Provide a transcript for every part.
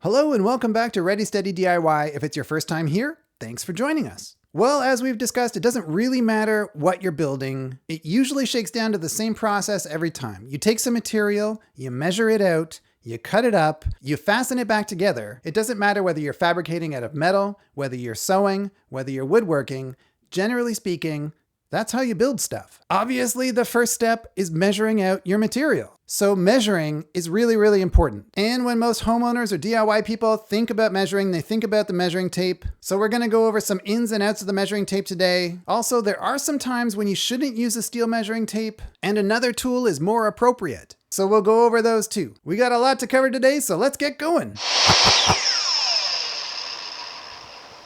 Hello and welcome back to Ready Steady DIY. If it's your first time here, thanks for joining us. Well, as we've discussed, it doesn't really matter what you're building. It usually shakes down to the same process every time. You take some material, you measure it out, you cut it up, you fasten it back together. It doesn't matter whether you're fabricating out of metal, whether you're sewing, whether you're woodworking. Generally speaking, that's how you build stuff. Obviously, the first step is measuring out your material. So measuring is really, really important. And when most homeowners or DIY people think about measuring, they think about the measuring tape. So we're gonna go over some ins and outs of the measuring tape today. Also, there are some times when you shouldn't use a steel measuring tape, and another tool is more appropriate. So we'll go over those too. We got a lot to cover today, so let's get going.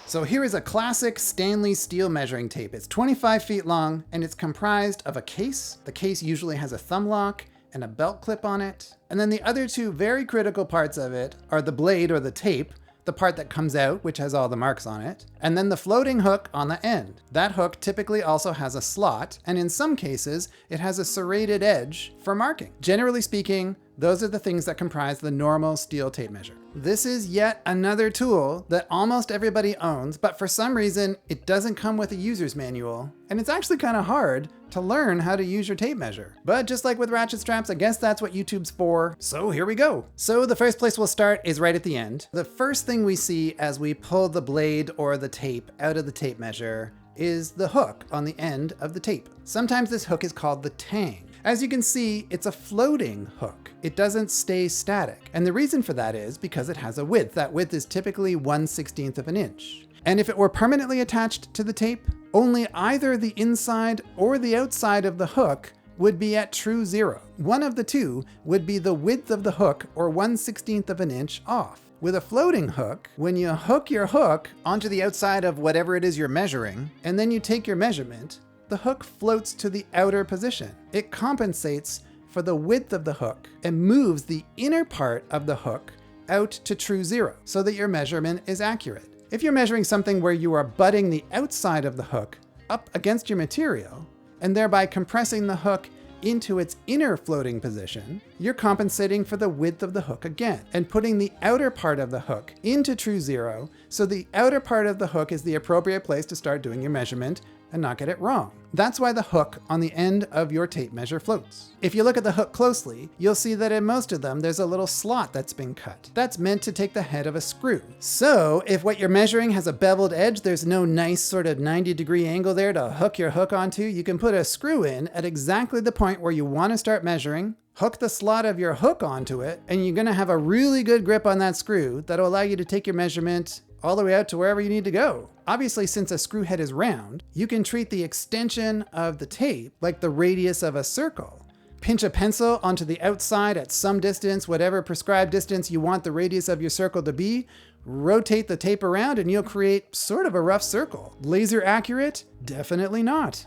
So here is a classic Stanley steel measuring tape. It's 25 feet long and it's comprised of a case. The case usually has a thumb lock and a belt clip on it. And then the other two very critical parts of it are the blade or the tape, the part that comes out, which has all the marks on it, and then the floating hook on the end. That hook typically also has a slot, and in some cases, it has a serrated edge for marking. Generally speaking, those are the things that comprise the normal steel tape measure. This is yet another tool that almost everybody owns, but for some reason, it doesn't come with a user's manual, and it's actually kind of hard to learn how to use your tape measure. But just like with ratchet straps, I guess that's what YouTube's for. So here we go. So the first place we'll start is right at the end. The first thing we see as we pull the blade or the tape out of the tape measure is the hook on the end of the tape. Sometimes this hook is called the tang. As you can see, it's a floating hook. It doesn't stay static. And the reason for that is because it has a width. That width is typically 1/16 of an inch. And if it were permanently attached to the tape, only either the inside or the outside of the hook would be at true zero. One of the two would be the width of the hook or 1/16 of an inch off. With a floating hook, when you hook your hook onto the outside of whatever it is you're measuring, and then you take your measurement, the hook floats to the outer position. It compensates for the width of the hook and moves the inner part of the hook out to true zero so that your measurement is accurate. If you're measuring something where you are butting the outside of the hook up against your material and thereby compressing the hook into its inner floating position, you're compensating for the width of the hook again and putting the outer part of the hook into true zero so the outer part of the hook is the appropriate place to start doing your measurement and not get it wrong. That's why the hook on the end of your tape measure floats. If you look at the hook closely, you'll see that in most of them, there's a little slot that's been cut. That's meant to take the head of a screw. So if what you're measuring has a beveled edge, there's no nice sort of 90-degree angle there to hook your hook onto, you can put a screw in at exactly the point where you want to start measuring, hook the slot of your hook onto it, and you're gonna have a really good grip on that screw that'll allow you to take your measurement all the way out to wherever you need to go. Obviously, since a screw head is round, you can treat the extension of the tape like the radius of a circle. Pinch a pencil onto the outside at some distance, whatever prescribed distance you want the radius of your circle to be, rotate the tape around and you'll create sort of a rough circle. Laser accurate? Definitely not.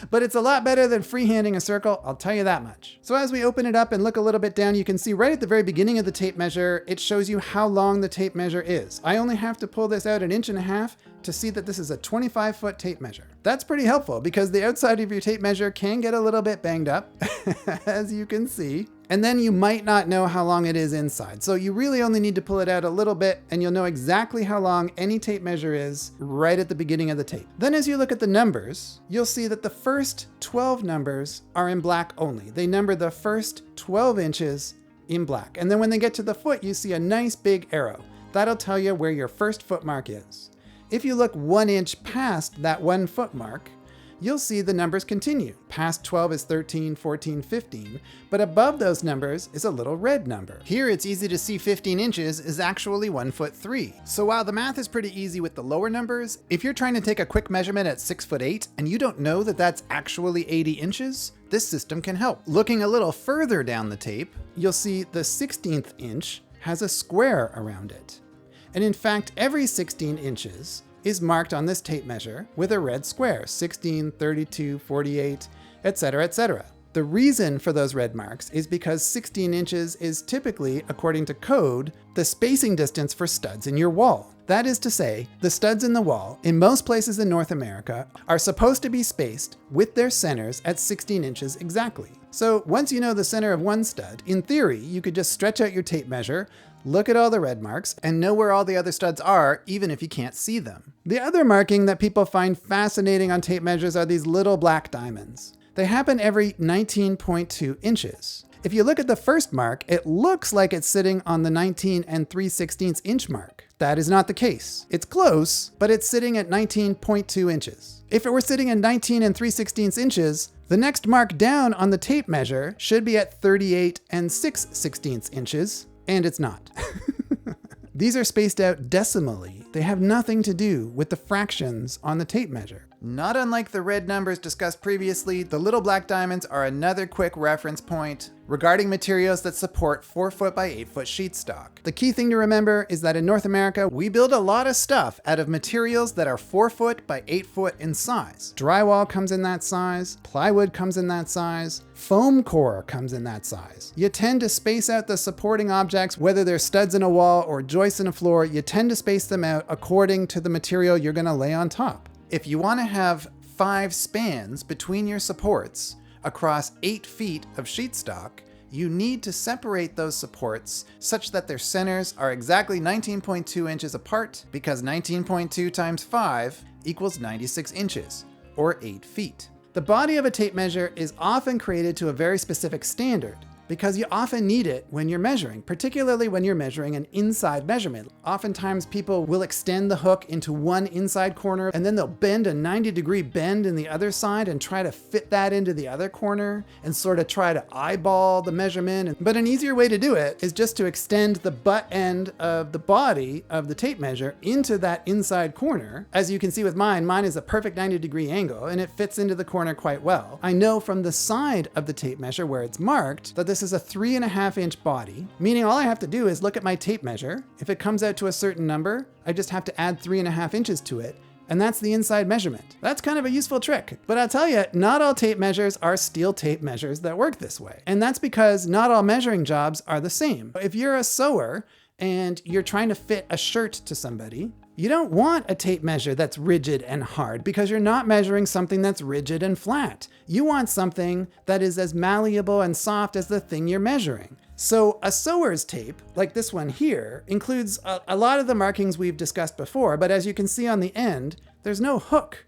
But it's a lot better than freehanding a circle, I'll tell you that much. So as we open it up and look a little bit down, you can see right at the very beginning of the tape measure, it shows you how long the tape measure is. I only have to pull this out 1.5 inches to see that this is a 25-foot tape measure. That's pretty helpful because the outside of your tape measure can get a little bit banged up, as you can see. And then you might not know how long it is inside. So you really only need to pull it out a little bit and you'll know exactly how long any tape measure is right at the beginning of the tape. Then as you look at the numbers, you'll see that the first 12 numbers are in black only. They number the first 12 inches in black. And then when they get to the foot, you see a nice big arrow. That'll tell you where your first foot mark is. If you look 1 inch past that 1 foot mark, you'll see the numbers continue. Past 12 is 13, 14, 15, but above those numbers is a little red number. Here it's easy to see 15 inches is actually 1'3". So while the math is pretty easy with the lower numbers, if you're trying to take a quick measurement at 6'8" and you don't know that that's actually 80 inches, this system can help. Looking a little further down the tape, you'll see the 16th inch has a square around it. And in fact, every 16 inches is marked on this tape measure with a red square, 16, 32, 48, etc., etc. The reason for those red marks is because 16 inches is typically, according to code, the spacing distance for studs in your wall. That is to say, the studs in the wall, in most places in North America, are supposed to be spaced with their centers at 16 inches exactly. So once you know the center of one stud, in theory, you could just stretch out your tape measure, look at all the red marks, and know where all the other studs are, even if you can't see them. The other marking that people find fascinating on tape measures are these little black diamonds. They happen every 19.2 inches. If you look at the first mark, it looks like it's sitting on the 19 and 3/16 inch mark. That is not the case. It's close, but it's sitting at 19.2 inches. If it were sitting at 19 and 3/16 inches, the next mark down on the tape measure should be at 38 and 6/16 inches, and it's not. These are spaced out decimally. They have nothing to do with the fractions on the tape measure. Not unlike the red numbers discussed previously, the little black diamonds are another quick reference point regarding materials that support 4-foot by 8-foot sheet stock. The key thing to remember is that in North America, we build a lot of stuff out of materials that are 4-foot by 8-foot in size. Drywall comes in that size, plywood comes in that size, foam core comes in that size. You tend to space out the supporting objects, whether they're studs in a wall or joists in a floor, you tend to space them out according to the material you're gonna lay on top. If you want to have 5 spans between your supports across 8 feet of sheet stock, you need to separate those supports such that their centers are exactly 19.2 inches apart, because 19.2 times 5 equals 96 inches, or 8 feet. The body of a tape measure is often created to a very specific standard, because you often need it when you're measuring, particularly when you're measuring an inside measurement. Oftentimes people will extend the hook into one inside corner, and then they'll bend a 90-degree bend in the other side and try to fit that into the other corner and sort of try to eyeball the measurement. But an easier way to do it is just to extend the butt end of the body of the tape measure into that inside corner. As you can see with mine is a perfect 90-degree angle, and it fits into the corner quite well. I know from the side of the tape measure where it's marked that this is a 3.5 inch body, meaning all I have to do is look at my tape measure. If it comes out to a certain number, I just have to add 3.5 inches to it, and that's the inside measurement. That's kind of a useful trick. But I'll tell you, not all tape measures are steel tape measures that work this way. And that's because not all measuring jobs are the same. If you're a sewer and you're trying to fit a shirt to somebody, you don't want a tape measure that's rigid and hard, because you're not measuring something that's rigid and flat. You want something that is as malleable and soft as the thing you're measuring. So a sewer's tape, like this one here, includes a lot of the markings we've discussed before, but as you can see on the end, there's no hook.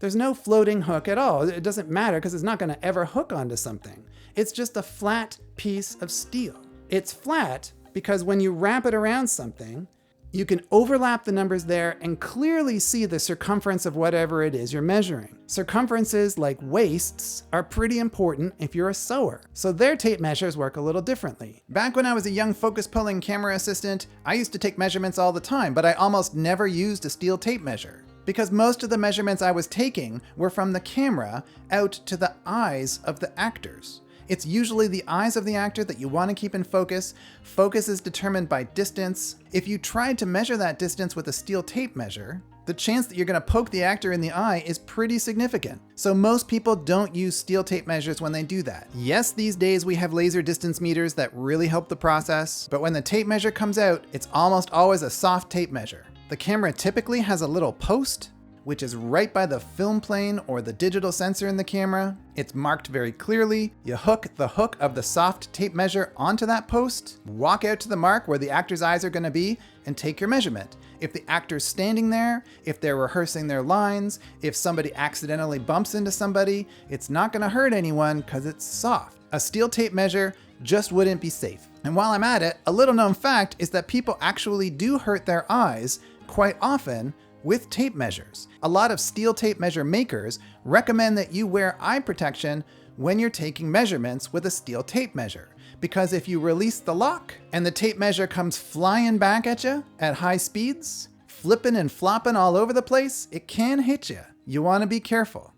There's no floating hook at all. It doesn't matter because it's not going to ever hook onto something. It's just a flat piece of steel. It's flat because when you wrap it around something, you can overlap the numbers there and clearly see the circumference of whatever it is you're measuring. Circumferences like waists are pretty important if you're a sewer, so their tape measures work a little differently. Back when I was a young focus pulling camera assistant, I used to take measurements all the time, but I almost never used a steel tape measure, because most of the measurements I was taking were from the camera out to the eyes of the actors. It's usually the eyes of the actor that you want to keep in focus. Focus is determined by distance. If you tried to measure that distance with a steel tape measure, the chance that you're going to poke the actor in the eye is pretty significant. So most people don't use steel tape measures when they do that. Yes, these days we have laser distance meters that really help the process, but when the tape measure comes out, it's almost always a soft tape measure. The camera typically has a little post, which is right by the film plane or the digital sensor in the camera. It's marked very clearly. You hook the hook of the soft tape measure onto that post, walk out to the mark where the actor's eyes are going to be, and take your measurement. If the actor's standing there, if they're rehearsing their lines, if somebody accidentally bumps into somebody, it's not going to hurt anyone because it's soft. A steel tape measure just wouldn't be safe. And while I'm at it, a little known fact is that people actually do hurt their eyes quite often with tape measures. A lot of steel tape measure makers recommend that you wear eye protection when you're taking measurements with a steel tape measure, because if you release the lock and the tape measure comes flying back at you at high speeds, flipping and flopping all over the place, it can hit you. You want to be careful.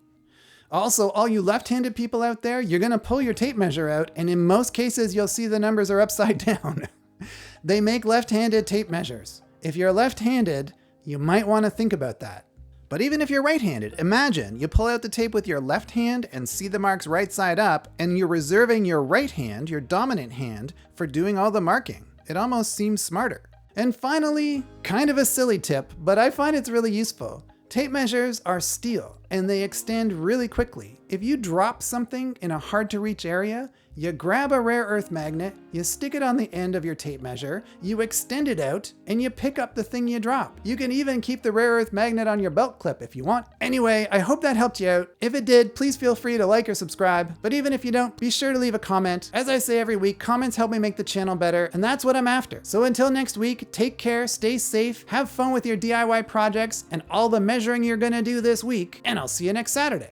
Also, all you left-handed people out there, you're going to pull your tape measure out, and in most cases you'll see the numbers are upside down. They make left-handed tape measures. If you're left-handed, you might want to think about that. But even if you're right-handed, imagine you pull out the tape with your left hand and see the marks right side up, and you're reserving your right hand, your dominant hand, for doing all the marking. It almost seems smarter. And finally, kind of a silly tip, but I find it's really useful. Tape measures are steel, and they extend really quickly. If you drop something in a hard-to-reach area, You grab a rare earth magnet, you stick it on the end of your tape measure, you extend it out, and you pick up the thing you drop. You can even keep the rare earth magnet on your belt clip if you want. Anyway, I hope that helped you out. If it did, please feel free to like or subscribe. But even if you don't, be sure to leave a comment. As I say every week, comments help me make the channel better, and that's what I'm after. So until next week, take care, stay safe, have fun with your DIY projects and all the measuring you're gonna do this week, and I'll see you next Saturday.